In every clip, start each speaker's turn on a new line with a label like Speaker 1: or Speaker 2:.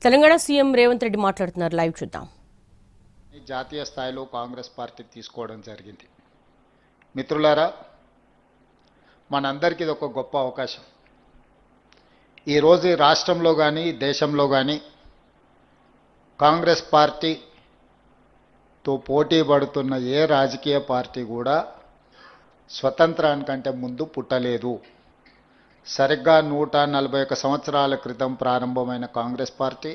Speaker 1: Telangana CM Revanth Reddy మాట్లాడుతున్నారు. Live చూద్దాం.
Speaker 2: జాతీయ స్థాయిలో కాంగ్రెస్ పార్టీ తీసుకోవడం జరిగింది. మిత్రులారా, మనందరికీ ఇది ఒక గొప్ప అవకాశం. ఈరోజు రాష్ట్రంలో కానీ దేశంలో కానీ కాంగ్రెస్ పార్టీతో పోటీ పడుతున్న ఏ రాజకీయ పార్టీ కూడా స్వతంత్రానికంటే ముందు పుట్టలేదు. సరిగ్గా 141 సంవత్సరాల క్రితం ప్రారంభమైన కాంగ్రెస్ పార్టీ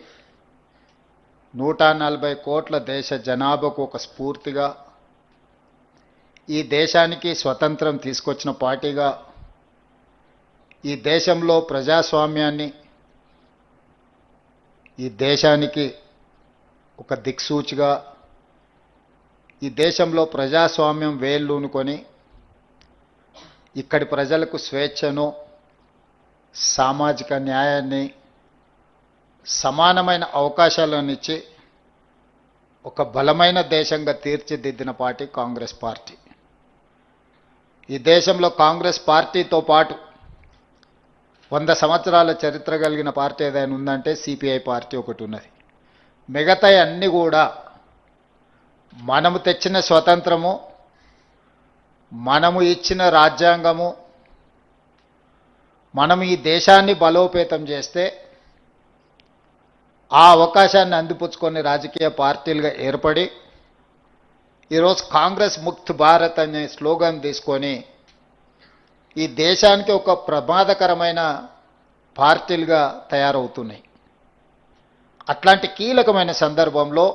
Speaker 2: 140 కోట్ల దేశ జనాభాకు ఒక స్ఫూర్తిగా, ఈ దేశానికి స్వతంత్రం తీసుకొచ్చిన పార్టీగా, ఈ దేశంలో ప్రజాస్వామ్యాన్ని, ఈ దేశానికి ఒక దిక్సూచిగా, ఈ దేశంలో ప్రజాస్వామ్యం వేళ్ళూనుకొని ఇక్కడి ప్రజలకు స్వేచ్ఛను, సామాజిక న్యాయాన్ని, సమానమైన అవకాశాలను ఇచ్చి ఒక బలమైన దేశంగా తీర్చిదిద్దిన పార్టీ కాంగ్రెస్ పార్టీ. ఈ దేశంలో కాంగ్రెస్ పార్టీతో పాటు 100 సంవత్సరాల చరిత్ర కలిగిన పార్టీ ఏదైనా ఉందంటే సిపిఐ పార్టీ ఒకటి ఉన్నది. మిగతా అన్నీ కూడా మనము తెచ్చిన స్వతంత్రము, మనము ఇచ్చిన రాజ్యాంగము, మనం ఈ దేశాన్ని బలోపేతం చేస్తే ఆ అవకాశాన్ని అందిపుచ్చుకొని రాజకీయ పార్టీలుగా ఏర్పడి ఈరోజు కాంగ్రెస్ ముక్త్ భారత్ అనే స్లోగన్ తీసుకొని ఈ దేశానికి ఒక ప్రమాదకరమైన పార్టీలుగా తయారవుతున్నాయి. అట్లాంటి కీలకమైన సందర్భంలో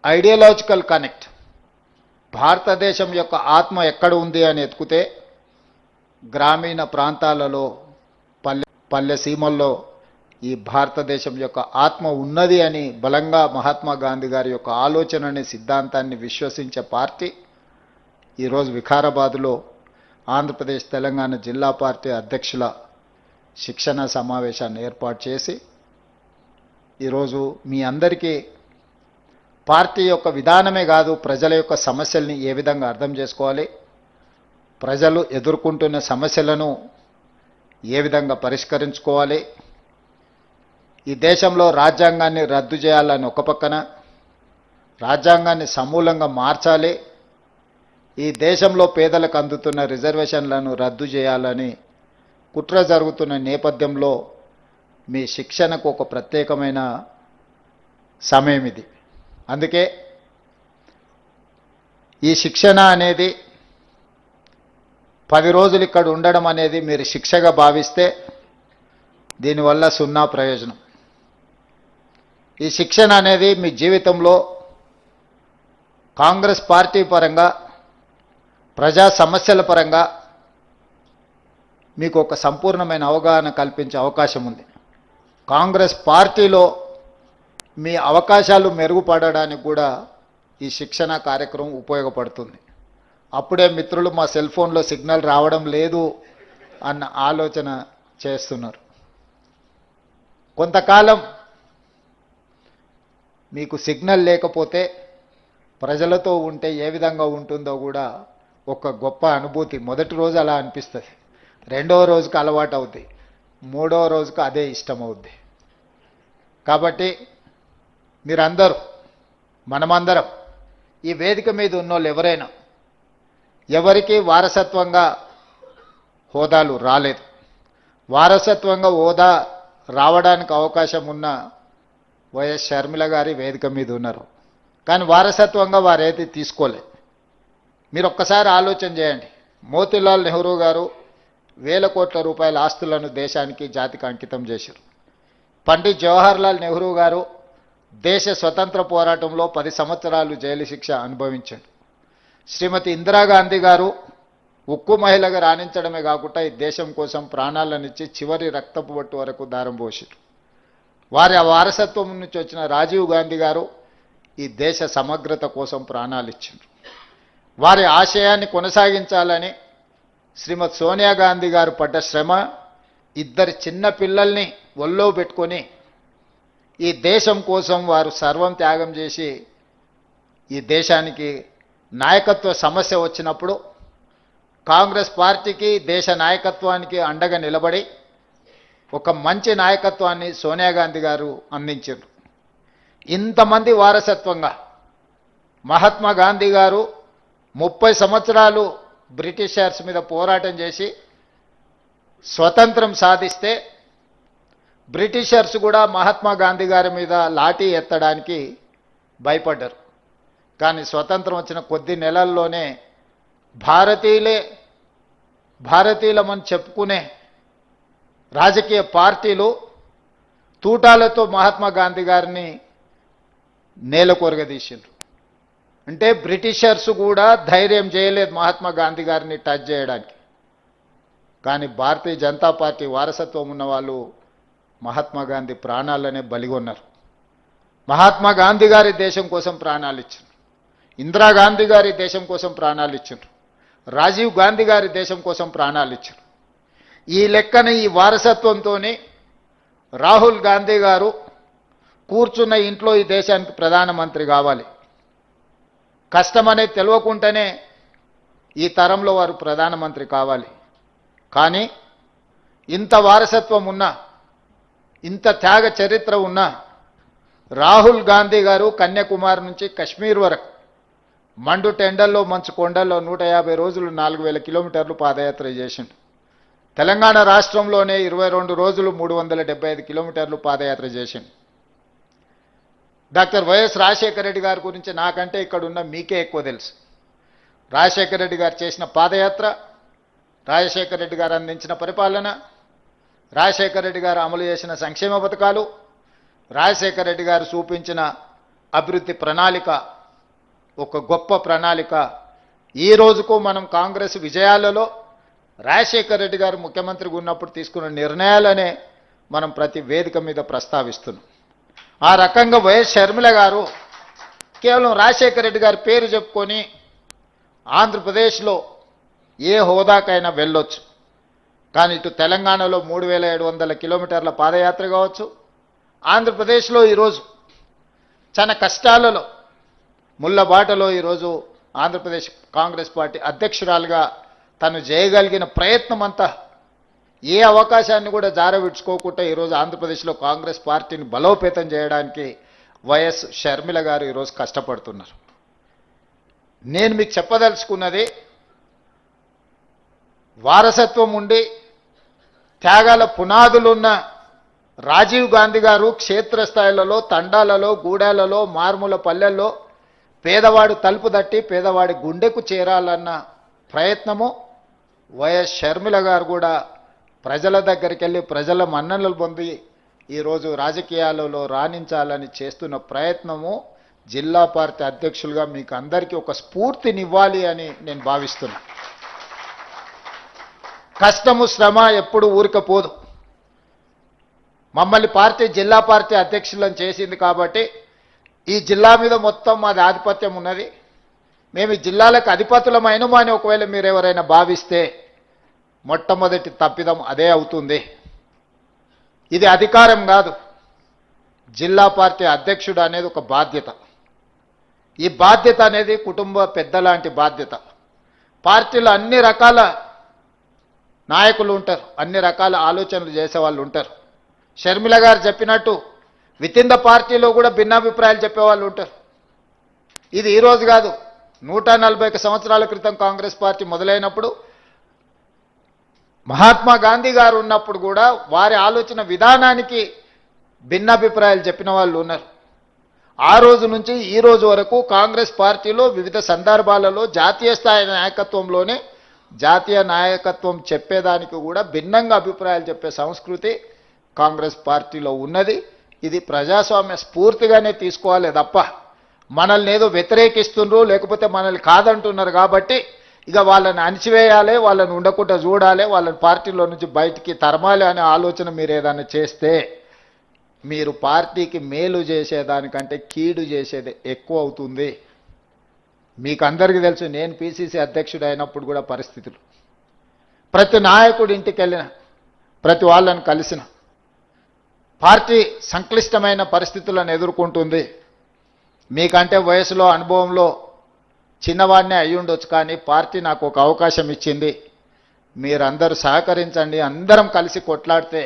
Speaker 2: ఐడియాలజికల్ కనెక్ట్, భారతదేశం యొక్క ఆత్మ ఎక్కడ ఉంది అని ఎత్తుకుతే గ్రామీణ ప్రాంతాలలో, పల్లె సీమల్లో ఈ భారతదేశం యొక్క ఆత్మ ఉన్నది అని బలంగా మహాత్మా గాంధీ గారి యొక్క ఆలోచనని, సిద్ధాంతాన్ని విశ్వసించే పార్టీ ఈరోజు వికారాబాద్లో ఆంధ్రప్రదేశ్ తెలంగాణ జిల్లా పార్టీ అధ్యక్షుల శిక్షణ సమావేశాన్ని ఏర్పాటు చేసి ఈరోజు మీ అందరికీ పార్టీ యొక్క విధానమే కాదు, ప్రజల యొక్క సమస్యల్ని ఏ విధంగా అర్థం చేసుకోవాలి, ప్రజలు ఎదుర్కొంటున్న సమస్యలను ఏ విధంగా పరిష్కరించుకోవాలి, ఈ దేశంలో రాజ్యాంగాన్ని రద్దు చేయాలని ఒక పక్కన, రాజ్యాంగాన్ని సమూలంగా మార్చాలి, ఈ దేశంలో పేదలకు అందుతున్న రిజర్వేషన్లను రద్దు చేయాలని కుట్ర జరుగుతున్న నేపథ్యంలో మీ శిక్షణకు ఒక ప్రత్యేకమైన సమయం ఇది. అందుకే ఈ శిక్షణ అనేది 10 రోజులు ఇక్కడ ఉండడం అనేది మీరు శిక్షగా భావిస్తే దీనివల్ల 0 ప్రయోజనం. ఈ శిక్షణ అనేది మీ జీవితంలో కాంగ్రెస్ పార్టీ పరంగా, ప్రజా సమస్యల పరంగా మీకు ఒక సంపూర్ణమైన అవగాహన కల్పించే అవకాశం ఉంది. కాంగ్రెస్ పార్టీలో మీ అవకాశాలు మెరుగుపడడానికి కూడా ఈ శిక్షణ కార్యక్రమం ఉపయోగపడుతుంది. అప్పుడే మిత్రులు మా సెల్ ఫోన్లో సిగ్నల్ రావడం లేదు అన్న ఆలోచన చేస్తున్నారు. కొంతకాలం మీకు సిగ్నల్ లేకపోతే ప్రజలతో ఉంటే ఏ విధంగా ఉంటుందో కూడా ఒక గొప్ప అనుభూతి. మొదటి రోజు అలా అనిపిస్తుంది, రెండవ రోజుకి అలవాటు అవుద్ది, మూడవ రోజుకు అదే ఇష్టం అవుద్ది. కాబట్టి మీరందరూ, మనమందరం, ఈ వేదిక మీద ఉన్నోళ్ళు ఎవరైనా, ఎవరికి వారసత్వంగా హోదాలు రాలేదు, వారసత్వంగా హోదా రావడానికి అవకాశం ఉన్న వైఎస్ షర్మిల గారి వేదిక మీద ఉన్నారు. కానీ వారసత్వంగా వారేది తీసుకోలేదు. మీరు ఒక్కసారి ఆలోచన చేయండి. మోతీలాల్ నెహ్రూ గారు 1000 కోట్ల రూపాయల ఆస్తులను దేశానికి, జాతికి అంకితం చేశారు. పండిత్ జవహర్లాల్ నెహ్రూ గారు దేశ స్వతంత్ర పోరాటంలో 10 సంవత్సరాలు జైలు శిక్ష అనుభవించారు. శ్రీమతి ఇందిరాగాంధీ గారు ఉక్కు మహిళగా రాణించడమే కాకుండా ఈ దేశం కోసం ప్రాణాలనిచ్చి చివరి రక్తపు బొట్టు వరకు దారం పోసారు. వారి వారసత్వం నుంచి వచ్చిన రాజీవ్ గాంధీ గారు ఈ దేశ సమగ్రత కోసం ప్రాణాలు ఇచ్చారు. వారి ఆశయాన్ని కొనసాగించాలని శ్రీమతి సోనియా గాంధీ గారు పడ్డ శ్రమ, 2 చిన్న పిల్లల్ని ఒళ్ళో పెట్టుకొని ఈ దేశం కోసం వారు సర్వం త్యాగం చేసి ఈ దేశానికి నాయకత్వ సమస్య వచ్చినప్పుడు కాంగ్రెస్ పార్టీకి, దేశ నాయకత్వానికి అండగా నిలబడి ఒక మంచి నాయకత్వాన్ని సోనియా గాంధీ గారు అందించారు. ఇంతమంది వారసత్వంగా మహాత్మా గాంధీ గారు 30 సంవత్సరాలు బ్రిటిషర్స్ మీద పోరాటం చేసి స్వతంత్రం సాధిస్తే బ్రిటిషర్స్ కూడా మహాత్మా గాంధీ గారి మీద లాఠీ ఎత్తడానికి భయపడ్డారు. కానీ స్వతంత్రం వచ్చిన కొద్ది నెలల్లోనే భారతీయులమని చెప్పుకునే రాజకీయ పార్టీలు తూటాలతో మహాత్మా గాంధీ గారిని నేలకొరగదీసిండ్రు. అంటే బ్రిటిషర్స్ కూడా ధైర్యం చేయలేదు మహాత్మా గాంధీ గారిని టచ్ చేయడానికి. కానీ భారతీయ జనతా పార్టీ వారసత్వం ఉన్న వాళ్ళు మహాత్మా గాంధీ ప్రాణాలనే బలిగొన్నారు. మహాత్మా గాంధీ గారి దేశం కోసం ప్రాణాలు ఇచ్చారు. ఇందిరాగాంధీ గారి దేశం కోసం ప్రాణాలు ఇచ్చారు. రాజీవ్ గాంధీ గారి దేశం కోసం ప్రాణాలు ఇచ్చారు. ఈ లెక్కన ఈ వారసత్వంతోనే రాహుల్ గాంధీ గారు కూర్చున్న ఇంట్లో ఈ దేశానికి ప్రధానమంత్రి కావాలి. కష్టమనేది తెలియకుండానే ఈ తరంలో వారు ప్రధానమంత్రి కావాలి. కానీ ఇంత వారసత్వం ఉన్నా, ఇంత త్యాగ చరిత్ర ఉన్నా రాహుల్ గాంధీ గారు కన్యాకుమారి నుంచి కశ్మీర్ వరకు మండు టెండల్లో మంచు కొండల్లో 150 రోజులు 4000 కిలోమీటర్లు పాదయాత్ర చేసిండు. తెలంగాణ రాష్ట్రంలోనే 22 రోజులు 375 కిలోమీటర్లు పాదయాత్ర చేసిండు. డాక్టర్ వైఎస్ రాజశేఖర రెడ్డి గారి గురించి నాకంటే ఇక్కడ ఉన్న మీకే ఎక్కువ తెలుసు. రాజశేఖర రెడ్డి గారు చేసిన పాదయాత్ర, రాజశేఖర రెడ్డి గారు అందించిన పరిపాలన, రాజశేఖర రెడ్డి గారు అమలు చేసిన సంక్షేమ పథకాలు, రాజశేఖర రెడ్డి గారు చూపించిన అభివృద్ధి ప్రణాళిక ఒక గొప్ప ప్రణాళిక. ఈ రోజుకు మనం కాంగ్రెస్ విజయాలలో రాజశేఖర రెడ్డి గారు ముఖ్యమంత్రిగా ఉన్నప్పుడు తీసుకున్న నిర్ణయాలనే మనం ప్రతి వేదిక మీద ప్రస్తావిస్తున్నాం. ఆ రకంగా వైఎస్ షర్మిల గారు కేవలం రాజశేఖర రెడ్డి గారి పేరు చెప్పుకొని ఆంధ్రప్రదేశ్లో ఏ హోదాకైనా వెళ్ళొచ్చు. కానీ ఇటు తెలంగాణలో 3700 కిలోమీటర్ల పాదయాత్ర కావచ్చు, ఆంధ్రప్రదేశ్లో ఈరోజు చాలా కష్టాలలో ముళ్ళబాటలో ఈరోజు ఆంధ్రప్రదేశ్ కాంగ్రెస్ పార్టీ అధ్యక్షురాలుగా తను చేయగలిగిన ప్రయత్నం అంతా ఏ అవకాశాన్ని కూడా జారవిడ్చుకోకుండా ఈరోజు ఆంధ్రప్రదేశ్లో కాంగ్రెస్ పార్టీని బలోపేతం చేయడానికి వైఎస్ షర్మిల గారు ఈరోజు కష్టపడుతున్నారు. నేను మీకు చెప్పదలుచుకున్నది, వారసత్వం ఉండి త్యాగాల పునాదులున్న రాజీవ్ గాంధీ గారు క్షేత్రస్థాయిలలో, తండాలలో, గూడాలలో, మారుమూల పల్లెల్లో పేదవాడు తలుపు తట్టి పేదవాడి గుండెకు చేరాలన్న ప్రయత్నము వైఎస్ షర్మిల గారు కూడా ప్రజల దగ్గరికి వెళ్ళి ప్రజల మన్ననలు పొంది ఈరోజు రాజకీయాలలో రాణించాలని చేస్తున్న ప్రయత్నము జిల్లా పార్టీ అధ్యక్షులుగా మీకు అందరికీ ఒక స్ఫూర్తినివ్వాలి అని నేను భావిస్తున్నా. కష్టము శ్రమ ఎప్పుడు ఊరికపోదు. మమ్మల్ని జిల్లా పార్టీ అధ్యక్షులను చేసింది కాబట్టి ఈ జిల్లా మీద మొత్తం మాది ఆధిపత్యం ఉన్నది. మేము ఈ జిల్లాలకు అధిపతులమైనము అని ఒకవేళ మీరు ఎవరైనా భావిస్తే మొట్టమొదటి తప్పిదం అదే అవుతుంది. ఇది అధికారం కాదు. జిల్లా పార్టీ అధ్యక్షుడు అనేది ఒక బాధ్యత. ఈ బాధ్యత అనేది కుటుంబ పెద్దలాంటి బాధ్యత. పార్టీలో అన్ని రకాల నాయకులు ఉంటారు, అన్ని రకాల ఆలోచనలు చేసేవాళ్ళు ఉంటారు. షర్మిల గారు చెప్పినట్టు వితిన్ ద పార్టీలో కూడా భిన్నాభిప్రాయాలు చెప్పేవాళ్ళు ఉంటారు. ఇది ఈరోజు కాదు, 141 సంవత్సరాల క్రితం కాంగ్రెస్ పార్టీ మొదలైనప్పుడు మహాత్మా గాంధీ గారు ఉన్నప్పుడు కూడా వారి ఆలోచన విధానానికి భిన్నాభిప్రాయాలు చెప్పిన వాళ్ళు ఉన్నారు. ఆ రోజు నుంచి ఈ రోజు వరకు కాంగ్రెస్ పార్టీలో వివిధ సందర్భాలలో జాతీయ స్థాయి నాయకత్వంలోనే జాతీయ నాయకత్వం చెప్పేదానికి కూడా భిన్నంగా అభిప్రాయాలు చెప్పే సంస్కృతి కాంగ్రెస్ పార్టీలో ఉన్నది. ఇది ప్రజాస్వామ్య స్ఫూర్తిగానే తీసుకోవాలి తప్ప మనల్ని ఏదో వ్యతిరేకిస్తుండ్రు లేకపోతే మనల్ని కాదంటున్నారు కాబట్టి ఇక వాళ్ళని అణిచివేయాలి, వాళ్ళని ఉండకుండా చూడాలి, వాళ్ళని పార్టీలో నుంచి బయటికి తరమాలి అనే ఆలోచన మీరు ఏదైనా చేస్తే మీరు పార్టీకి మేలు చేసేదానికంటే కీడు చేసేది ఎక్కువ అవుతుంది. మీకు అందరికీ తెలుసు, నేను పిసిసి అధ్యక్షుడు అయినప్పుడు కూడా పరిస్థితులు, ప్రతి నాయకుడి ఇంటికి వెళ్ళిన, ప్రతి వాళ్ళని కలిసిన, పార్టీ సంక్లిష్టమైన పరిస్థితులను ఎదుర్కొంటుంది. మీకంటే వయసులో అనుభవంలో చిన్నవాడినే అయి ఉండొచ్చు, కానీ పార్టీ నాకు ఒక అవకాశం ఇచ్చింది. మీరందరూ సహకరించండి, అందరం కలిసి కొట్లాడితే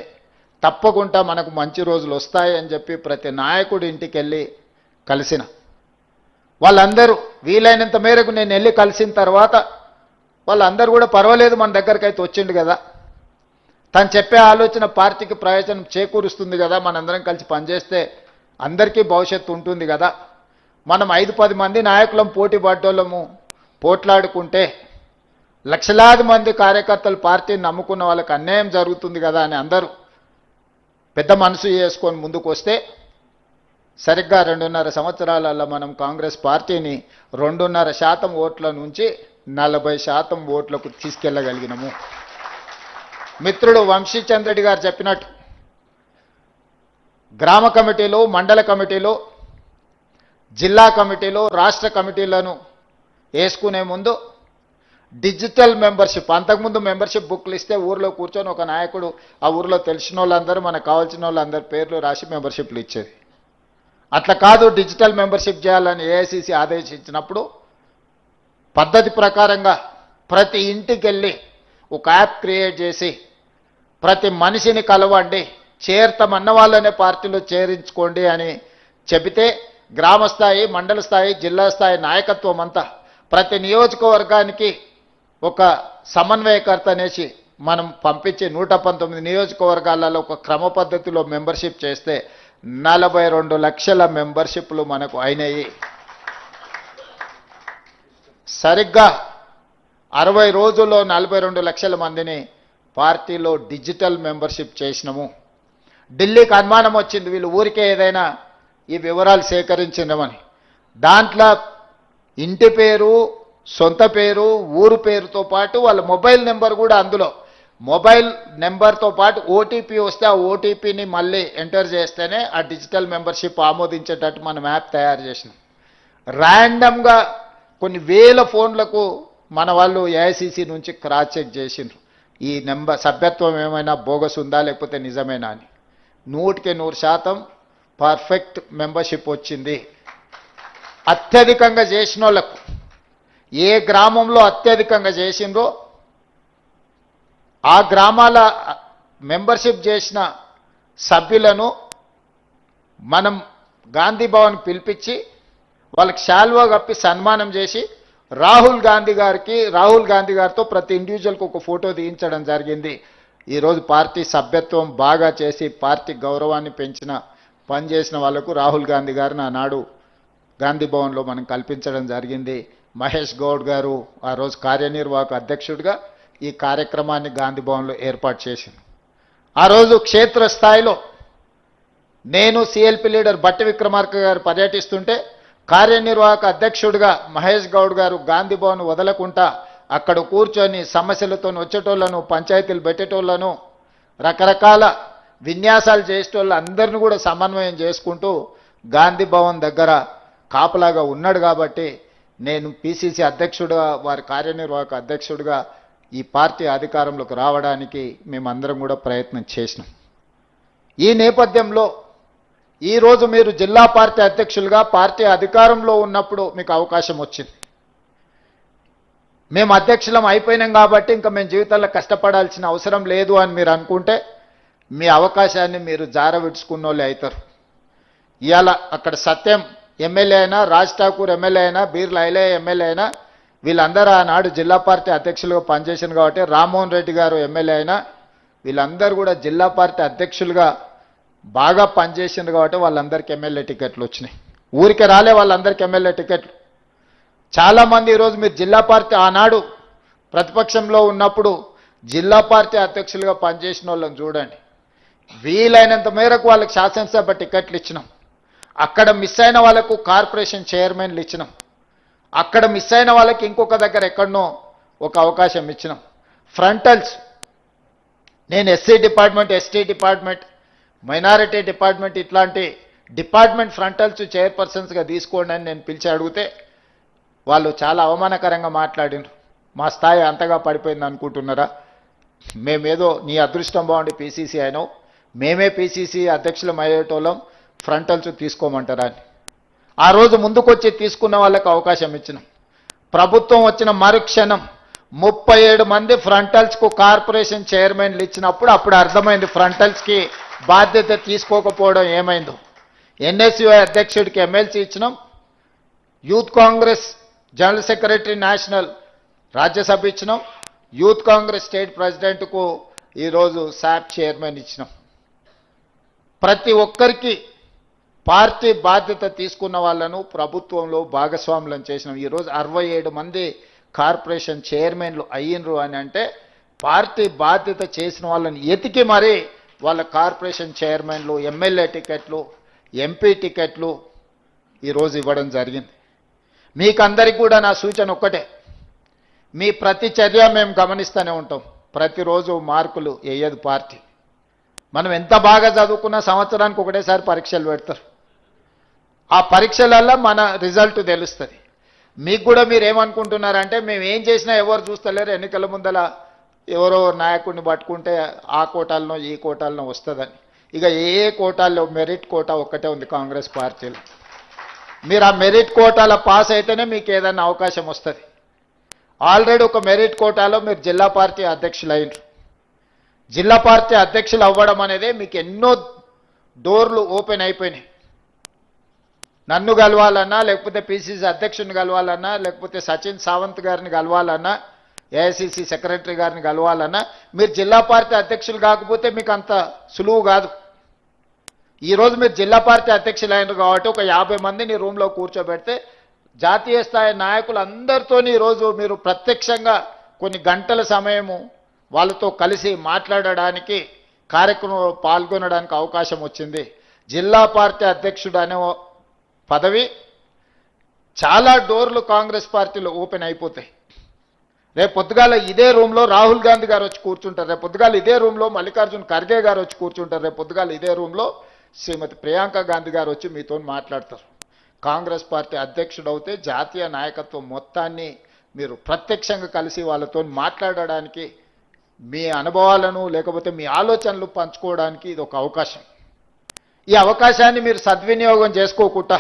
Speaker 2: తప్పకుండా మనకు మంచి రోజులు వస్తాయి అని చెప్పి ప్రతి నాయకుడి ఇంటికి వెళ్ళి కలిసిన వాళ్ళందరూ వీలైనంత మేరకు నేను వెళ్ళి కలిసిన తర్వాత వాళ్ళందరూ కూడా పర్వాలేదు మన దగ్గరికి అయితే వచ్చిండు కదా, తను చెప్పే ఆలోచన పార్టీకి ప్రయోజనం చేకూరుస్తుంది కదా, మనందరం కలిసి పనిచేస్తే అందరికీ భవిష్యత్తు ఉంటుంది కదా, మనం 5-10 మంది నాయకులం పోటీ పడ్డోళ్ళము పోట్లాడుకుంటే లక్షలాది మంది కార్యకర్తలు పార్టీని నమ్ముకున్న వాళ్ళకి అన్యాయం జరుగుతుంది కదా అని అందరూ పెద్ద మనసు చేసుకొని ముందుకు వస్తే సరిగ్గా 2.5 సంవత్సరాలలో మనం కాంగ్రెస్ పార్టీని 2.5% ఓట్ల నుంచి 40% ఓట్లకు తీసుకెళ్ళగలిగినాము. మిత్రుడు వంశీచంద్రెడ్డి గారు చెప్పినట్టు గ్రామ కమిటీలు, మండల కమిటీలు, జిల్లా కమిటీలు, రాష్ట్ర కమిటీలను వేసుకునే ముందు డిజిటల్ మెంబర్షిప్, అంతకుముందు మెంబర్షిప్ బుక్లు ఇస్తే ఊర్లో కూర్చొని ఒక నాయకుడు ఆ ఊర్లో తెలిసిన వాళ్ళందరూ మనకు కావాల్సిన వాళ్ళందరి పేర్లు రాసి మెంబర్షిప్లు ఇచ్చేది. అట్లా కాదు, డిజిటల్ మెంబర్షిప్ చేయాలని ఏఐసిసి ఆదేశించినప్పుడు పద్ధతి ప్రకారంగా ప్రతి ఇంటికి వెళ్ళి ఒక యాప్ క్రియేట్ చేసి ప్రతి మనిషిని కలవండి, చేరతామన్న వాళ్ళనే పార్టీలో చేరించుకోండి అని చెబితే గ్రామ స్థాయి, మండల స్థాయి, జిల్లా స్థాయి నాయకత్వం అంతా ప్రతి నియోజకవర్గానికి ఒక సమన్వయకర్త అనేసి మనం పంపించి 119 నియోజకవర్గాలలో ఒక క్రమ పద్ధతిలో మెంబర్షిప్ చేస్తే 42 లక్షల మెంబర్షిప్లు మనకు అయినాయి. సరిగ్గా 60 రోజుల్లో 42 లక్షల మందిని పార్టీలో డిజిటల్ మెంబర్షిప్ చేసినాము. ఢిల్లీకి అనుమానం వచ్చింది వీళ్ళు ఊరికే ఏదైనా ఈ వివరాలు సేకరించినామని. దాంట్లో ఇంటి పేరు, సొంత పేరు, ఊరు పేరుతో పాటు వాళ్ళ మొబైల్ నెంబర్ కూడా, అందులో మొబైల్ నెంబర్తో పాటు ఓటీపీ వస్తే ఆ ఓటీపీని మళ్ళీ ఎంటర్ చేస్తేనే ఆ డిజిటల్ మెంబర్షిప్ ఆమోదించేటట్టు మనం యాప్ తయారు చేసినాం. ర్యాండమ్గా కొన్ని వేల ఫోన్లకు మన వాళ్ళు ఏఐసిసి నుంచి క్రాస్ చెక్ చేసిండ్రు ఈ నెంబర్ సభ్యత్వం ఏమైనా బోగస్ ఉందా లేకపోతే నిజమేనా అని. 100% పర్ఫెక్ట్ మెంబర్షిప్ వచ్చింది. అత్యధికంగా చేసిన వాళ్ళకు, ఏ గ్రామంలో అత్యధికంగా చేసిండ్రో ఆ గ్రామాల మెంబర్షిప్ చేసిన సభ్యులను మనం గాంధీ భవన్ పిలిపించి వాళ్ళకి శాల్వా కప్పి సన్మానం చేసి రాహుల్ గాంధీ గారితో ప్రతి ఇండివిజువల్కి ఒక ఫోటో తీయించడం జరిగింది. ఈరోజు పార్టీ సభ్యత్వం బాగా చేసి పార్టీ గౌరవాన్ని పెంచిన పని చేసిన వాళ్లకు రాహుల్ గాంధీ గారిని ఆనాడు గాంధీ భవన్లో మనం కల్పించడం జరిగింది. మహేష్ గౌడ్ గారు ఆ రోజు కార్యనిర్వాహక అధ్యక్షుడిగా ఈ కార్యక్రమాన్ని గాంధీ భవన్లో ఏర్పాటు చేసింది. ఆ రోజు క్షేత్రస్థాయిలో నేను సిఎల్పి లీడర్ బట్టి విక్రమార్క గారు పర్యటిస్తుంటే కార్యనిర్వాహక అధ్యక్షుడిగా మహేష్ గౌడ్ గారు గాంధీ భవన్ వదలకుండా అక్కడ కూర్చొని సమస్యలతో వచ్చేటోళ్లను, పంచాయతీలు పెట్టేటోళ్లను, రకరకాల విన్యాసాలు చేసేటోళ్ళు అందరిని కూడా సమన్వయం చేసుకుంటూ గాంధీ భవన్ దగ్గర కాపలాగా ఉన్నాడు. కాబట్టి నేను పిసిసి అధ్యక్షుడిగా, వారి కార్యనిర్వాహక అధ్యక్షుడిగా ఈ పార్టీ అధికారంలోకి రావడానికి మేమందరం కూడా ప్రయత్నం చేసినాం. ఈ నేపథ్యంలో ఈరోజు మీరు జిల్లా పార్టీ అధ్యక్షులుగా పార్టీ అధికారంలో ఉన్నప్పుడు మీకు అవకాశం వచ్చింది. మేము అధ్యక్షులం అయిపోయినాం కాబట్టి ఇంకా మేము జీవితంలో కష్టపడాల్సిన అవసరం లేదు అని మీరు అనుకుంటే మీ అవకాశాన్ని మీరు జారవిడుచుకున్న వాళ్ళే అవుతారు. ఇవాళ అక్కడ సత్యం ఎమ్మెల్యే అయినా, రాజ్ ఠాకూర్ ఎమ్మెల్యే అయినా, బీర్ల ఐలయ్య ఎమ్మెల్యే అయినా, వీళ్ళందరూ ఆనాడు జిల్లా పార్టీ అధ్యక్షులుగా పనిచేశారు కాబట్టి, రామ్మోహన్ రెడ్డి గారు ఎమ్మెల్యే అయినా, వీళ్ళందరూ కూడా జిల్లా పార్టీ అధ్యక్షులుగా బాగా పనిచేసింది కాబట్టి వాళ్ళందరికీ ఎమ్మెల్యే టికెట్లు వచ్చినాయి. ఊరికే రాలే వాళ్ళందరికీ ఎమ్మెల్యే టికెట్లు. చాలామంది ఈరోజు మీరు జిల్లా పార్టీ ఆనాడు ప్రతిపక్షంలో ఉన్నప్పుడు జిల్లా పార్టీ అధ్యక్షులుగా పనిచేసిన వాళ్ళని చూడండి. వీలైనంత మేరకు వాళ్ళకి శాసనసభ టికెట్లు ఇచ్చినాం. అక్కడ మిస్ అయిన వాళ్ళకు కార్పొరేషన్ చైర్మన్లు ఇచ్చినాం. అక్కడ మిస్ అయిన వాళ్ళకి ఇంకొక దగ్గర ఎక్కడనో ఒక అవకాశం ఇచ్చినాం. ఫ్రంటల్స్, నేను SC department, ST department, minority department, ఇట్లాంటి డిపార్ట్మెంట్ ఫ్రంటల్స్ చైర్పర్సన్స్గా తీసుకోండి అని నేను పిలిచి అడిగితే వాళ్ళు చాలా అవమానకరంగా మాట్లాడినారు. మా స్థాయి అంతగా పడిపోయింది అనుకుంటున్నారా? మేమేదో నీ అదృష్టం బాగుండి పీసీసీ అయినావు, మేమే పీసీసీ అధ్యక్షులం అయ్యేటోళ్ళం, ఫ్రంటల్స్ తీసుకోమంటారా అని. ఆ రోజు ముందుకొచ్చి తీసుకున్న వాళ్ళకి అవకాశం ఇచ్చినాం. ప్రభుత్వం వచ్చిన మరుక్షణం 37 మంది ఫ్రంటల్స్కు కార్పొరేషన్ చైర్మన్లు ఇచ్చినప్పుడు అప్పుడు అర్థమైంది ఫ్రంటల్స్కి బాధ్యత తీసుకోకపోవడం ఏమైందో. ఎన్ఎస్యుఐ అధ్యక్షుడికి ఎమ్మెల్సీ ఇచ్చినాం, youth Congress general secretary national Rajya Sabha ఇచ్చినాం, యూత్ కాంగ్రెస్ స్టేట్ ప్రెసిడెంట్కు ఈరోజు శాప్ చైర్మన్ ఇచ్చినాం. ప్రతి ఒక్కరికి పార్టీ బాధ్యత తీసుకున్న వాళ్ళను ప్రభుత్వంలో భాగస్వాములను చేసినాం. ఈరోజు 67 మంది కార్పొరేషన్ చైర్మన్లు అయ్యిండ్రు అని అంటే పార్టీ బాధ్యత చేసిన వాళ్ళని ఎతికి మరీ వాళ్ళ కార్పొరేషన్ చైర్మన్లు, ఎమ్మెల్యే టికెట్లు, ఎంపీ టికెట్లు ఈరోజు ఇవ్వడం జరిగింది. మీకందరికీ కూడా నా సూచన ఒక్కటే, మీ ప్రతి చర్య మేము గమనిస్తూనే ఉంటాం. ప్రతిరోజు మార్కులు వేయదు పార్టీ. మనం ఎంత బాగా చదువుకున్నా సంవత్సరానికి ఒకటేసారి పరీక్షలు పెడతారు. ఆ పరీక్షలల్లో మన రిజల్ట్ తెలుస్తుంది. మీకు కూడా మీరు ఏమనుకుంటున్నారంటే మేము ఏం చేసినా ఎవరు చూస్తలేరు, ఎన్నికల ముందల ఎవరో నాయకుడిని పట్టుకుంటే ఆ కోటాలనో ఈ కోటాలనో వస్తుందని. ఇక ఏ కోటాల్లో మెరిట్ కోటా ఒక్కటే ఉంది కాంగ్రెస్ పార్టీలో. మీరు ఆ మెరిట్ కోటాలో పాస్ అయితేనే మీకు ఏదైనా అవకాశం వస్తుంది. ఆల్రెడీ ఒక మెరిట్ కోటాలో మీరు జిల్లా పార్టీ అధ్యక్షులు అయినరు. జిల్లా పార్టీ అధ్యక్షులు అవ్వడం అనేది మీకు ఎన్నో డోర్లు ఓపెన్ అయిపోయినాయి. నన్ను కలవాలన్నా, లేకపోతే పిసిసి అధ్యక్షుడిని కలవాలన్నా, లేకపోతే సచిన్ సావంత్ గారిని కలవాలన్నా, ఏఐసిసి సెక్రటరీ గారిని కలవాలన్నా మీరు జిల్లా పార్టీ అధ్యక్షులు కాకపోతే మీకు అంత సులువు కాదు. ఈరోజు మీరు జిల్లా పార్టీ అధ్యక్షులు అయినారు కాబట్టి ఒక 50 మందిని రూమ్లో కూర్చోబెడితే జాతీయ స్థాయి నాయకులందరితో ఈరోజు మీరు ప్రత్యక్షంగా కొన్ని గంటల సమయము వాళ్ళతో కలిసి మాట్లాడడానికి, కార్యక్రమంలో పాల్గొనడానికి అవకాశం వచ్చింది. జిల్లా పార్టీ అధ్యక్షుడు అనే పదవి చాలా డోర్లు కాంగ్రెస్ పార్టీలో ఓపెన్ అయిపోతాయి. రేపు పొద్దుగాల ఇదే రూమ్లో రాహుల్ గాంధీ గారు వచ్చి కూర్చుంటారు, రేపు పొద్దుగాల ఇదే రూమ్లో మల్లికార్జున్ ఖర్గే గారు వచ్చి కూర్చుంటారు, రేపు పొద్దుగాల ఇదే రూమ్లో శ్రీమతి ప్రియాంక గాంధీ గారు వచ్చి మీతో మాట్లాడతారు. కాంగ్రెస్ పార్టీ అధ్యక్షుడు అవుతే జాతీయ నాయకత్వం మొత్తాన్ని మీరు ప్రత్యక్షంగా కలిసి వాళ్ళతో మాట్లాడడానికి, మీ అనుభవాలను లేకపోతే మీ ఆలోచనలు పంచుకోవడానికి ఇది ఒక అవకాశం. ఈ అవకాశాన్ని మీరు సద్వినియోగం చేసుకోకుండా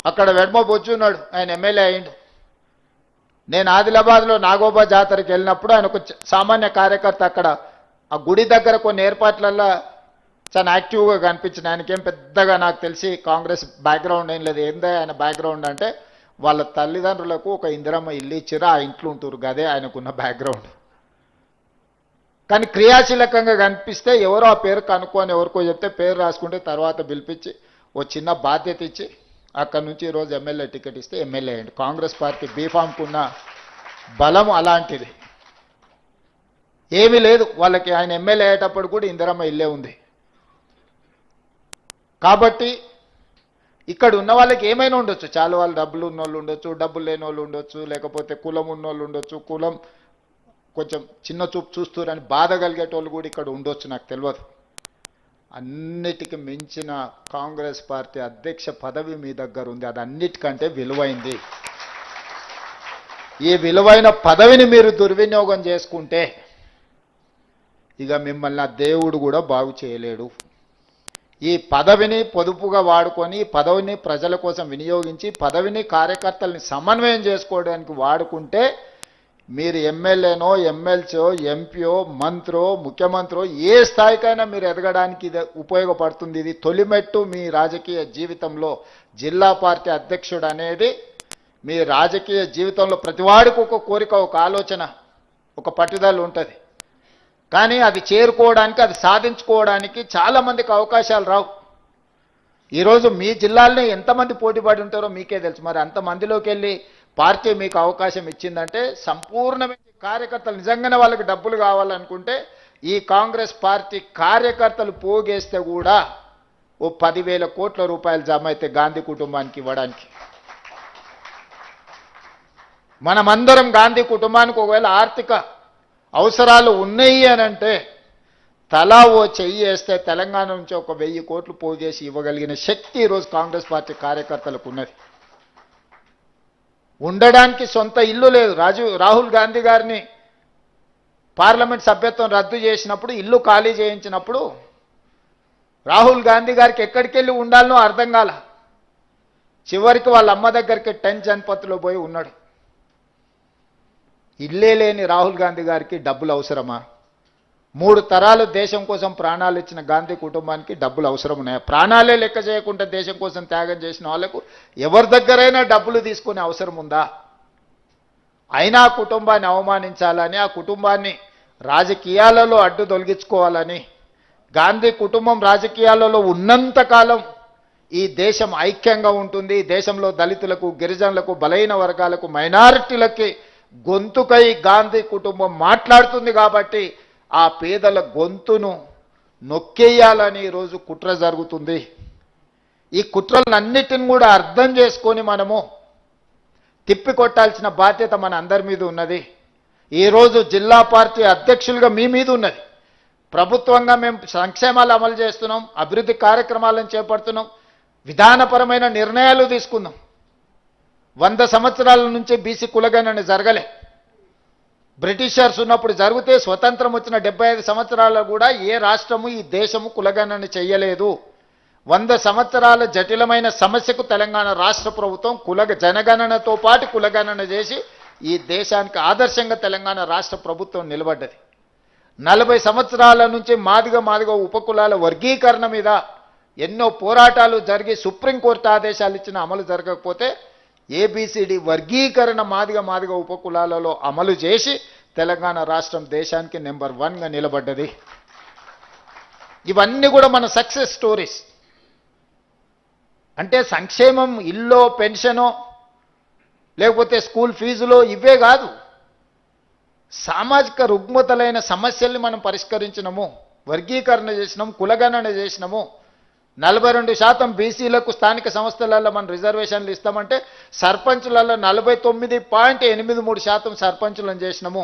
Speaker 2: అక్కడ వెడమ బొజ్జున్నాడు, ఆయన ఎమ్మెల్యే అయ్యిండు. నేను ఆదిలాబాద్లో నాగోబా జాతరకి వెళ్ళినప్పుడు ఆయన ఒక సామాన్య కార్యకర్త అక్కడ ఆ గుడి దగ్గర కొన్ని ఏర్పాట్లల్లో చాలా యాక్టివ్గా కనిపించిన. ఆయనకేం పెద్దగా నాకు తెలిసి కాంగ్రెస్ బ్యాక్గ్రౌండ్ ఏం లేదు. ఏందా ఆయన బ్యాక్గ్రౌండ్ అంటే వాళ్ళ తల్లిదండ్రులకు ఒక ఇందిరమ్మ ఇల్లు ఇచ్చిరా, ఆ ఇంట్లో ఉంటారు, గదే ఆయనకున్న బ్యాక్గ్రౌండ్. కానీ క్రియాశీలకంగా కనిపిస్తే ఎవరో ఆ పేరు కనుక్కొని ఎవరికో చెప్తే పేరు రాసుకుంటే తర్వాత పిలిపించి ఓ చిన్న బాధ్యత ఇచ్చి అక్కడి నుంచి ఈరోజు ఎమ్మెల్యే టికెట్ ఇస్తే ఎమ్మెల్యే అయ్యండి. కాంగ్రెస్ పార్టీ బీఫామ్కున్న బలం అలాంటిది. ఏమీ లేదు వాళ్ళకి. ఆయన ఎమ్మెల్యే అయ్యేటప్పుడు కూడా ఇందిరమ్మ ఇల్లే ఉంది. కాబట్టి ఇక్కడ ఉన్న వాళ్ళకి ఏమైనా ఉండొచ్చు, చాలా వాళ్ళు డబ్బులు ఉన్నోళ్ళు ఉండొచ్చు, డబ్బులు లేని వాళ్ళు ఉండొచ్చు, లేకపోతే కులం ఉన్నోళ్ళు ఉండొచ్చు, కులం కొంచెం చిన్న చూపు చూస్తారని బాధ కలిగేటోళ్ళు కూడా ఇక్కడ ఉండొచ్చు, నాకు తెలియదు. అన్నిటికీ మించిన కాంగ్రెస్ పార్టీ అధ్యక్ష పదవి మీ దగ్గర ఉంది, అది అన్నిటికంటే విలువైంది. ఈ విలువైన పదవిని మీరు దుర్వినియోగం చేసుకుంటే ఇక మిమ్మల్ని ఆ దేవుడు కూడా బాగు చేయలేడు. ఈ పదవిని పొదుపుగా వాడుకొని, పదవిని ప్రజల కోసం వినియోగించి, పదవిని కార్యకర్తల్ని సమన్వయం చేసుకోవడానికి వాడుకుంటే మీరు ఎమ్మెల్యేనో, ఎమ్మెల్సీయో, ఎంపీయో, మంత్రో, ముఖ్యమంత్రో ఏ స్థాయికైనా మీరు ఎదగడానికి ఇది ఉపయోగపడుతుంది. ఇది తొలిమెట్టు మీ రాజకీయ జీవితంలో. జిల్లా పార్టీ అధ్యక్షుడు అనేది మీ రాజకీయ జీవితంలో ప్రతివాడికి ఒక కోరిక, ఒక ఆలోచన, ఒక పట్టుదల ఉంటుంది. కానీ అది చేరుకోవడానికి, అది సాధించుకోవడానికి చాలామందికి అవకాశాలు రావు. ఈరోజు మీ జిల్లాలోనే ఎంతమంది పోటీపడి ఉంటారో మీకే తెలుసు. మరి అంతమందిలోకి వెళ్ళి పార్టీ మీకు అవకాశం ఇచ్చిందంటే సంపూర్ణమైన కార్యకర్తలు నిజంగానే వాళ్ళకి డబ్బులు కావాలనుకుంటే ఈ కాంగ్రెస్ పార్టీ కార్యకర్తలు పోగేస్తే కూడా ఓ 10,000 కోట్ల రూపాయలు జమ అయితే గాంధీ కుటుంబానికి ఇవ్వడానికి. మనమందరం గాంధీ కుటుంబానికి ఒకవేళ ఆర్థిక అవసరాలు ఉన్నాయి అని అంటే తలా ఓ చెయ్యి వేస్తే తెలంగాణ నుంచి ఒక 1000 కోట్లు పోగేసి ఇవ్వగలిగిన శక్తి ఈరోజు కాంగ్రెస్ పార్టీ కార్యకర్తలకు ఉన్నది. ఉండడానికి సొంత ఇల్లు లేదు. రాహుల్ గాంధీ గారిని పార్లమెంట్ సభ్యత్వం రద్దు చేసినప్పుడు, ఇల్లు ఖాళీ చేయించినప్పుడు రాహుల్ గాంధీ గారికి ఎక్కడికి వెళ్ళి ఉండాలనో అర్థం కాల. చివరికి వాళ్ళ అమ్మ దగ్గరికి 10 జన్పత్తులో పోయి ఉన్నాడు. ఇల్లే లేని రాహుల్ గాంధీ గారికి డబ్బులు అవసరమా? 3 తరాలు దేశం కోసం ప్రాణాలు ఇచ్చిన గాంధీ కుటుంబానికి డబ్బులు అవసరం ఉన్నాయి. ప్రాణాలే లెక్క చేయకుండా దేశం కోసం త్యాగం చేసిన వాళ్ళకు ఎవరి దగ్గరైనా డబ్బులు తీసుకునే అవసరం ఉందా? అయినా ఆ కుటుంబాన్ని అవమానించాలని, ఆ కుటుంబాన్ని రాజకీయాలలో అడ్డు తొలగించుకోవాలని, గాంధీ కుటుంబం రాజకీయాలలో ఉన్నంతకాలం ఈ దేశం ఐక్యంగా ఉంటుంది, దేశంలో దళితులకు, గిరిజనులకు, బలహీన వర్గాలకు, మైనారిటీలకి గొంతుకై గాంధీ కుటుంబం మాట్లాడుతుంది. కాబట్టి ఆ పేదల గొంతును నొక్కేయాలని ఈరోజు కుట్ర జరుగుతుంది. ఈ కుట్రలన్నిటిని కూడా అర్థం చేసుకొని మనము తిప్పికొట్టాల్సిన బాధ్యత మన అందరి మీద ఉన్నది. ఈరోజు జిల్లా పార్టీ అధ్యక్షులుగా మీ మీద ఉన్నది. ప్రభుత్వంగా మేము సంక్షేమాలు అమలు చేస్తున్నాం, అభివృద్ధి కార్యక్రమాలను చేపడుతున్నాం, విధానపరమైన నిర్ణయాలు తీసుకుందాం. 100 సంవత్సరాల నుంచి బీసీ కులగణన జరగలే. బ్రిటిషర్స్ ఉన్నప్పుడు జరిగితే స్వతంత్రం వచ్చిన 75 సంవత్సరాలు కూడా ఏ రాష్ట్రము ఈ దేశము కులగణన చెయ్యలేదు. 100 సంవత్సరాల జటిలమైన సమస్యకు తెలంగాణ రాష్ట్ర ప్రభుత్వం జనగణనతో పాటు కులగణన చేసి ఈ దేశానికి ఆదర్శంగా తెలంగాణ రాష్ట్ర ప్రభుత్వం నిలబడ్డది. 40 సంవత్సరాల నుంచి మాదిగ ఉపకులాల వర్గీకరణ మీద ఎన్నో పోరాటాలు జరిగి సుప్రీంకోర్టు ఆదేశాలు ఇచ్చిన అమలు జరగకపోతే ఏబిసిడి వర్గీకరణ మాదిగ ఉపకులాలలో అమలు చేసి తెలంగాణ రాష్ట్రం దేశానికి నెంబర్ 1గా నిలబడ్డది. ఇవన్నీ కూడా మన సక్సెస్ స్టోరీస్. అంటే సంక్షేమం ఇల్లో, పెన్షనో, లేకపోతే స్కూల్ ఫీజులో ఇవే కాదు. సామాజిక రుగ్మతలైన సమస్యల్ని మనం పరిష్కరించినము, వర్గీకరణ చేసినాము, కులగణన చేసినాము. 42% బీసీలకు స్థానిక సంస్థలలో మనం రిజర్వేషన్లు ఇస్తామంటే సర్పంచులలో 49.83% సర్పంచులను చేసినాము.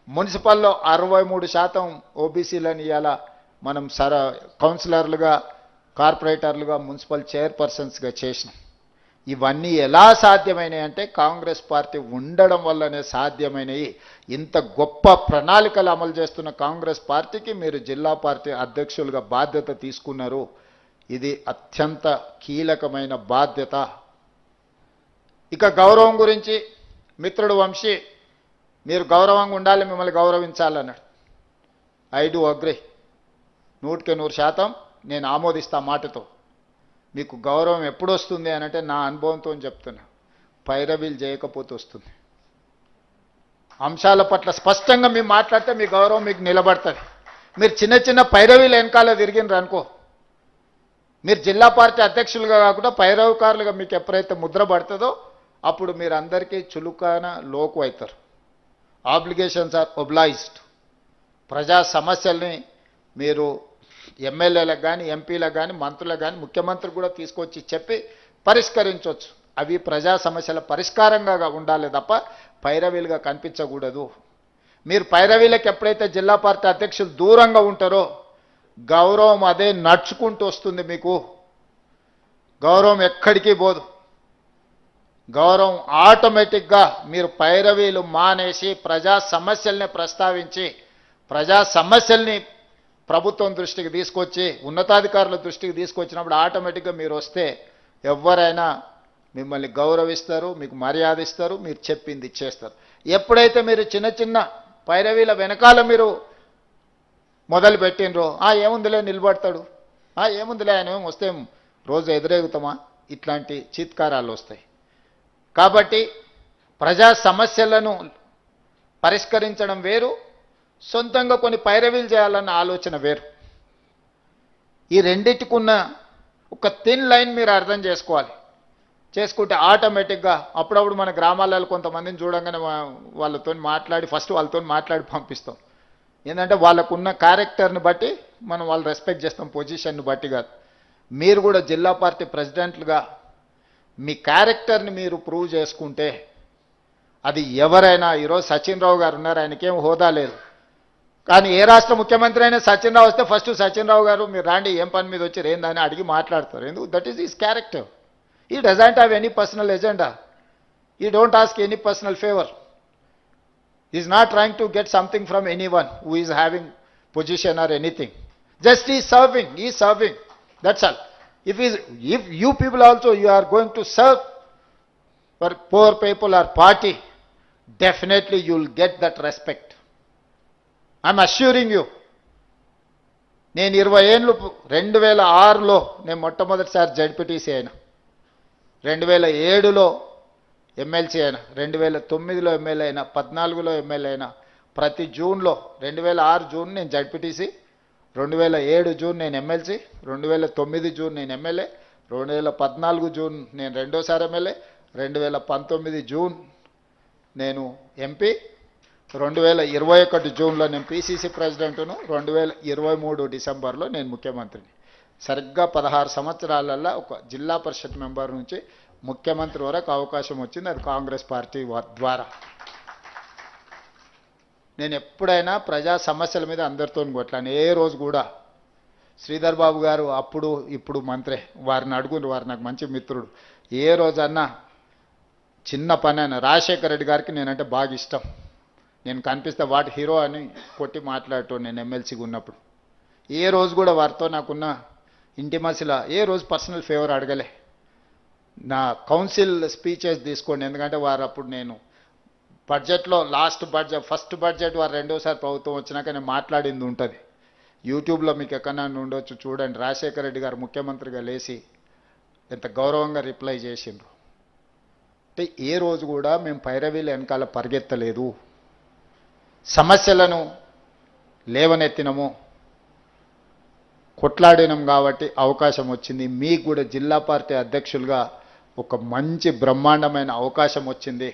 Speaker 2: మున్సిపల్లో 63% ఓబీసీలను ఇవాళ మనం కౌన్సిలర్లుగా, కార్పొరేటర్లుగా, మున్సిపల్ చైర్పర్సన్స్గా చేసినాం. ఇవన్నీ ఎలా సాధ్యమైనాయి అంటే కాంగ్రెస్ పార్టీ ఉండడం వల్లనే సాధ్యమైనవి. ఇంత గొప్ప ప్రణాళికలు అమలు చేస్తున్న కాంగ్రెస్ పార్టీకి మీరు జిల్లా పార్టీ అధ్యక్షులుగా బాధ్యత తీసుకున్నారు. ఇది అత్యంత కీలకమైన బాధ్యత. ఇక గౌరవం గురించి మిత్రుడు వంశీ, మీరు గౌరవంగా ఉండాలి, మిమ్మల్ని గౌరవించాలన్నాడు. ఐ డు అగ్రీ, 100% నేను ఆమోదిస్తా మాటతో. మీకు గౌరవం ఎప్పుడు వస్తుంది అని అంటే నా అనుభవంతో చెప్తున్నా, పైరవీలు చేయకపోతే వస్తుంది. అంశాల పట్ల స్పష్టంగా మీరు మాట్లాడితే మీ గౌరవం మీకు నిలబడుతుంది. మీరు చిన్న పైరవీలు వెనకాల తిరిగినరు అనుకో, మీరు జిల్లా పార్టీ అధ్యక్షులుగా కాకుండా పైరవకారులుగా మీకు ఎప్పుడైతే ముద్ర పడుతుందో అప్పుడు మీరు అందరికీ చులుకాన లోకు అవుతారు. Obligations are obliged. ప్రజా సమస్యల్ని మీరు ఎమ్మెల్యేలకు కానీ, ఎంపీలకు కానీ, మంత్రులకు కానీ, ముఖ్యమంత్రి కూడా తీసుకొచ్చి చెప్పి పరిష్కరించవచ్చు. అవి ప్రజా సమస్యల పరిష్కారంగా ఉండాలి తప్ప పైరవీలుగా కనిపించకూడదు. మీరు పైరవీలకు ఎప్పుడైతే జిల్లా పార్టీ అధ్యక్షులు దూరంగా ఉంటారో గౌరవం అదే నడుచుకుంటూ వస్తుంది. మీకు గౌరవం ఎక్కడికి పోదు. గౌరవం ఆటోమేటిక్గా మీరు పైరవీలు మానేసి ప్రజా సమస్యల్ని ప్రస్తావించి ప్రజా సమస్యల్ని ప్రభుత్వం దృష్టికి తీసుకొచ్చి ఉన్నతాధికారుల దృష్టికి తీసుకొచ్చినప్పుడు ఆటోమేటిక్గా మీరు వస్తే ఎవరైనా మిమ్మల్ని గౌరవిస్తారు, మీకు మర్యాద ఇస్తారు, మీరు చెప్పింది ఇచ్చేస్తారు. ఎప్పుడైతే మీరు చిన్న పైరవీల వెనకాల మీరు మొదలు పెట్టినరో ఏముందిలే నిలబడతాడు, ఏముందిలే ఆయన వస్తే రోజు ఎదురేగుతామా, ఇట్లాంటి చీత్కారాలు వస్తాయి. కాబట్టి ప్రజా సమస్యలను పరిష్కరించడం వేరు, సొంతంగా కొన్ని పైరవీలు చేయాలన్న ఆలోచన వేరు. ఈ రెండింటికున్న ఒక థిన్ లైన్ మీరు అర్థం చేసుకుంటే ఆటోమేటిక్గా అప్పుడప్పుడు మన గ్రామాలలో కొంతమందిని చూడంగానే వాళ్ళతో మాట్లాడి పంపిస్తాం. ఏంటంటే వాళ్ళకున్న క్యారెక్టర్ని బట్టి మనం వాళ్ళు రెస్పెక్ట్ చేస్తాం, పొజిషన్ని బట్టి కాదు. మీరు కూడా జిల్లా పార్టీ ప్రెసిడెంట్లుగా మీ క్యారెక్టర్ని మీరు ప్రూవ్ చేసుకుంటే అది ఎవరైనా, ఈరోజు సచిన్ రావు గారు ఉన్నారు, ఆయనకేం హోదా లేదు, కానీ ఏ రాష్ట్ర ముఖ్యమంత్రి అయినా సచిన్ రావు వస్తే ఫస్ట్ సచిన్ రావు గారు మీరు రాండి, ఏం పని మీద వచ్చి ఏందని అడిగి మాట్లాడతారు. ఎందుకు? That is his character. He doesn't have any personal agenda. He don't ask any personal favour. He is not trying to get something from anyone who is having position or anything. Just he is serving. That's all. If you people also you are going to serve for poor people or party, definitely you will get that respect. I am assuring you. నేను 20 ఏళ్ళు 2006లో నేను మొట్టమొదటిసారి ZPTC అయినా, 2007లో MLC అయినా, 2009లో MLA అయినా, 14లో MLA అయినా. ప్రతి జూన్లో 2006 జూన్ నేను జడ్పీటీసీ, 2007 జూన్ నేను ఎమ్మెల్సీ, 2009 జూన్ నేను ఎమ్మెల్యే, 2014 జూన్ నేను రెండోసారి ఎమ్మెల్యే, 2019 జూన్ నేను ఎంపీ, 2021 జూన్లో నేను పిసిసి ప్రెసిడెంట్ను, 2023 డిసెంబర్లో నేను ముఖ్యమంత్రిని. సరిగ్గా 16 సంవత్సరాలలో ఒక జిల్లా పరిషత్ మెంబర్ నుంచి ముఖ్యమంత్రి వరకు అవకాశం వచ్చింది. అది కాంగ్రెస్ పార్టీ ద్వారా. నేను ఎప్పుడైనా ప్రజా సమస్యల మీద అందరితో కొట్లాను. ఏ రోజు కూడా శ్రీధర్ బాబు గారు అప్పుడు ఇప్పుడు మంత్రే, వారిని అడుగుని, వారు నాకు మంచి మిత్రుడు. ఏ రోజన్నా చిన్న పని అయినా, రాజశేఖర రెడ్డి గారికి నేనంటే బాగా ఇష్టం. నేను కనిపిస్తే వాటి హీరో అని కొట్టి మాట్లాడటం నేను ఎమ్మెల్సీగా ఉన్నప్పుడు. ఏ రోజు కూడా వారితో నాకున్న ఇంటిమసిలా ఏ రోజు పర్సనల్ ఫేవర్ అడగలే. నా కౌన్సిల్ స్పీచెస్ తీసుకోండి, ఎందుకంటే వారు అప్పుడు నేను బడ్జెట్లో ఫస్ట్ బడ్జెట్ వారు రెండోసారి ప్రభుత్వం వచ్చినాక నేను మాట్లాడింది ఉంటుంది. యూట్యూబ్లో మీకు ఎక్కడన్నా ఉండొచ్చు, చూడండి. రాజశేఖర రెడ్డి గారు ముఖ్యమంత్రిగా లేచి ఎంత గౌరవంగా రిప్లై చేసిండ్రు. అంటే ఏ రోజు కూడా మేము పైరవీల వెనకాల పరిగెత్తలేదు, సమస్యలను లేవనెత్తినము, కొట్లాడినాం. కాబట్టి అవకాశం వచ్చింది. మీకు కూడా జిల్లా పార్టీ అధ్యక్షులుగా ఒక మంచి బ్రహ్మాండమైన అవకాశం వచ్చింది.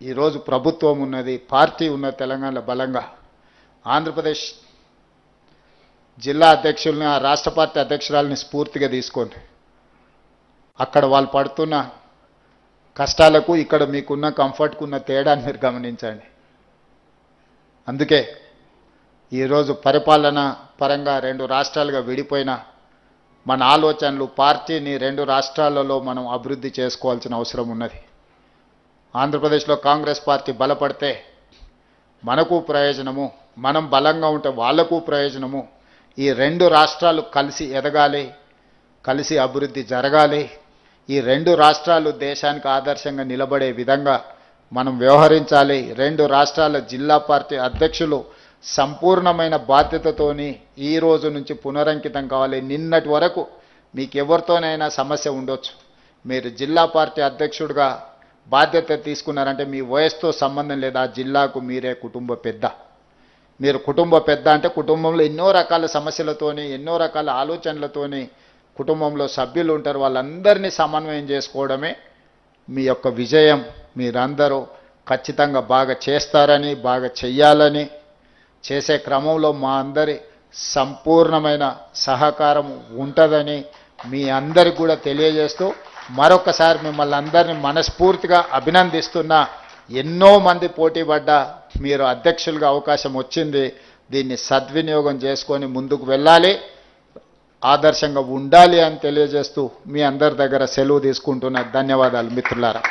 Speaker 2: ఈరోజు ప్రభుత్వం ఉన్నది, పార్టీ ఉన్నది తెలంగాణలో బలంగా. ఆంధ్రప్రదేశ్ జిల్లా అధ్యక్షుల్ని, ఆ రాష్ట్ర పార్టీ అధ్యక్షురాలని స్ఫూర్తిగా తీసుకోండి. అక్కడ వాళ్ళు పడుతున్న కష్టాలకు ఇక్కడ మీకున్న కంఫర్ట్కు ఉన్న తేడాన్ని మీరు గమనించండి. అందుకే ఈరోజు పరిపాలన పరంగా 2 రాష్ట్రాలుగా విడిపోయిన మన ఆలోచనలు, పార్టీని 2 రాష్ట్రాలలో మనం అభివృద్ధి చేసుకోవాల్సిన అవసరం ఉన్నది. ఆంధ్రప్రదేశ్లో కాంగ్రెస్ పార్టీ బలపడితే మనకు ప్రయోజనము, మనం బలంగా ఉంటే వాళ్లకు ప్రయోజనము. ఈ 2 రాష్ట్రాలు కలిసి ఎదగాలి, కలిసి అభివృద్ధి జరగాలి. ఈ 2 రాష్ట్రాలు దేశానికి ఆదర్శంగా నిలబడే విధంగా మనం వ్యవహరించాలి. 2 రాష్ట్రాల జిల్లా పార్టీ అధ్యక్షులు సంపూర్ణమైన బాధ్యతతోని ఈ రోజు నుంచి పునరంకితం కావాలి. నిన్నటి వరకు మీకు ఎవరితోనైనా సమస్య ఉండొచ్చు, మీరు జిల్లా పార్టీ అధ్యక్షుడిగా బాధ్యత తీసుకున్నారంటే మీ వయసుతో సంబంధం లేదు, ఆ జిల్లాకు మీరే కుటుంబ పెద్ద. మీరు కుటుంబ పెద్ద అంటే కుటుంబంలో ఎన్నో రకాల సమస్యలతోని, ఎన్నో రకాల ఆలోచనలతోని కుటుంబంలో సభ్యులు ఉంటారు. వాళ్ళందరినీ సమన్వయం చేసుకోవడమే మీ యొక్క విజయం. మీరందరూ ఖచ్చితంగా బాగా చేస్తారని, బాగా చెయ్యాలని, చేసే క్రమంలో మా అందరి సంపూర్ణమైన సహకారం ఉంటుందని మీ అందరికి కూడా తెలియజేస్తూ మరొకసారి మిమ్మల్ని అందరినీ మనస్ఫూర్తిగా అభినందిస్తున్నా. ఎన్నో మంది పోటీ పడ్డా మీరు అధ్యక్షులుగా అవకాశం వచ్చింది. దీన్ని సద్వినియోగం చేసుకొని ముందుకు వెళ్ళాలి, ఆదర్శంగా ఉండాలి అని తెలియజేస్తూ మీ అందరి దగ్గర సెలవు తీసుకుంటున్నా. ధన్యవాదాలు మిత్రులారా.